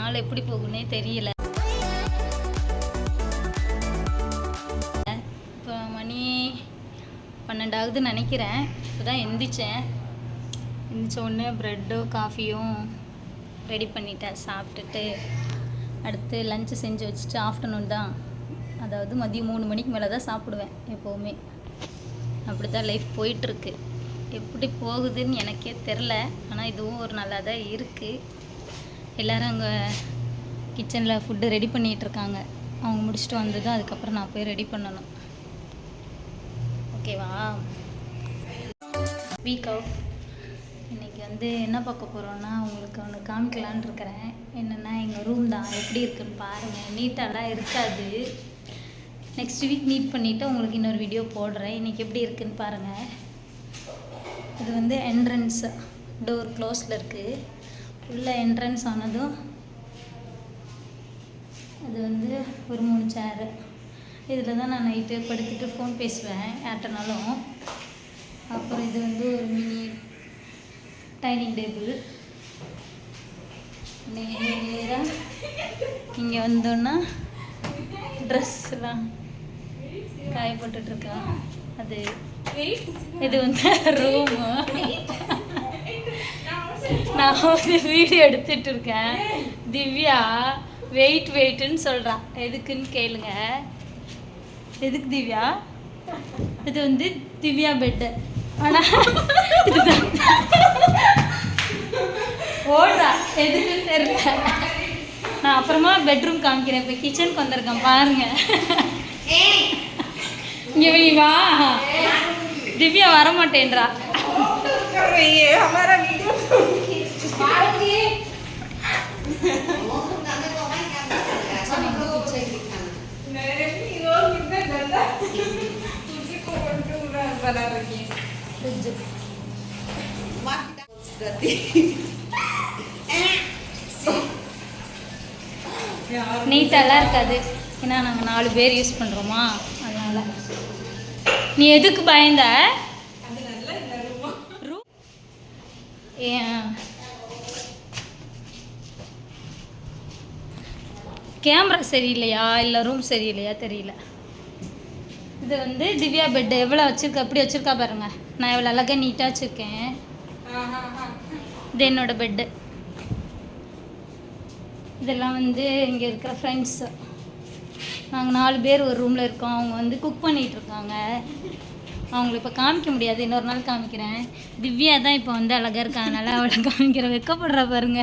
நாள் எப்படி போகுன்னே தெரியல. இப்போ மணி 12 ஆகுதுன்னு நினைக்கிறேன். இப்போ தான் எந்திரிச்ச உடனே ப்ரெட்டும் காஃபியும் ரெடி பண்ணிட்டேன். சாப்பிட்டுட்டு அடுத்து லஞ்சு செஞ்சு வச்சுட்டு ஆஃப்டர்நூன் தான், அதாவது மதியம் 3 மணிக்கு மேலே தான் சாப்பிடுவேன் எப்போவுமே. அப்படி தான் லைஃப் போயிட்டுருக்கு. எப்படி போகுதுன்னு எனக்கே தெரில. ஆனால் இதுவும் ஒரு நல்லா தான் இருக்குது. எல்லோரும் அங்கே கிச்சனில் ஃபுட்டு ரெடி பண்ணிகிட்ருக்காங்க. அவங்க முடிச்சுட்டு வந்ததும் அதுக்கப்புறம் நான் போய் ரெடி பண்ணணும். ஓகேவா? வீக் ஆஃப் இன்றைக்கி என்ன பார்க்க போகிறோன்னா, உங்களுக்கு ஒன்று காமிக்கலான்னு இருக்கிறேன். என்னென்னா எங்கள் ரூம் தான், எப்படி இருக்குன்னு பாருங்கள். நீட்டாலாம் இருக்காது. நெக்ஸ்ட் வீக் நீட் பண்ணிவிட்டு உங்களுக்கு இன்னொரு வீடியோ போடுறேன். இன்றைக்கி எப்படி இருக்குன்னு பாருங்கள். இது என்ட்ரன்ஸ் டோர் க்ளோஸில் இருக்குது. உள்ள என்ட்ரன்ஸ் ஆனதும் அது ஒரு 3 சேரு. இதில் தான் நான் நைட்டு படுத்துட்டு ஃபோன் பேசுவேன் யார்கிட்டனாலும். அப்புறம் இது ஒரு மினி டைனிங் டேபிள். நேராக இங்கே வந்தோன்னா ட்ரெஸ்லாம் காய போட்டுட்ருக்கேன். அது இது ரூமு. நான் வீடியோ எடுத்துட்டு இருக்கேன். திவ்யா வெயிட்டுன்னு சொல்கிறான். எதுக்குன்னு கேளுங்க. எதுக்கு திவ்யா? இது திவ்யா பெட்டு. ஆனால் இதுதான் ஓடுறா. எதுக்குன்னு தெரியல. நான் அப்புறமா பெட்ரூம் காமிக்கிறேன். இப்போ கிச்சனுக்கு வந்திருக்கேன் பாருங்கள். இங்கே வா. திவ்யா வரமாட்டேன்றா. நீட்டெல்லாம் இருக்காது. ஏன்னா நாங்கள் 4 பேர் யூஸ் பண்ணுறோமா, அதனால். நீ எதுக்கு பயந்த? கேமரா சரியில்லையா இல்லை ரூம் சரியில்லையா தெரியல. இது திவ்யா பெட்டு எவ்வளோ வச்சுருக்கா, அப்படி வச்சுருக்கா பாருங்க. நான் எவ்வளோ அழகாக நீட்டாக வச்சுருக்கேன். இது என்னோட பெட்டு. இதெல்லாம் இங்கே இருக்கிற ஃப்ரெண்ட்ஸு. நாங்கள் 4 பேர் ஒரு ரூமில் இருக்கோம். அவங்க குக் பண்ணிகிட்ருக்காங்க. அவங்கள இப்போ காமிக்க முடியாது, இன்னொரு நாள் காமிக்கிறேன். திவ்யா தான் இப்போ அழகாக இருக்கா, அதனால் அவளை காமிக்கிறேன். வெக்கப்படுறா பாருங்க.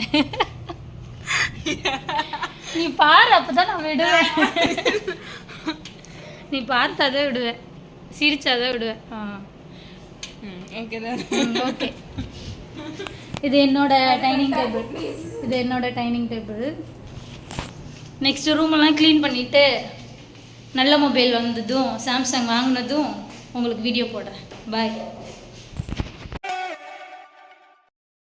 நீ பாரு, அப்போ தான் நான் விடுவேன். நீ பார்த்தாதான் விடுவேன், சிரிச்சாதான் விடுவேன். ஓகே தான். ஓகே. இது என்னோட டைனிங் டேபிள். நெக்ஸ்ட் ரூமெல்லாம் க்ளீன் பண்ணிவிட்டு நல்ல மொபைல் வந்ததும், சாம்சங் வாங்கினதும் உங்களுக்கு வீடியோ போடுறேன். பாய்.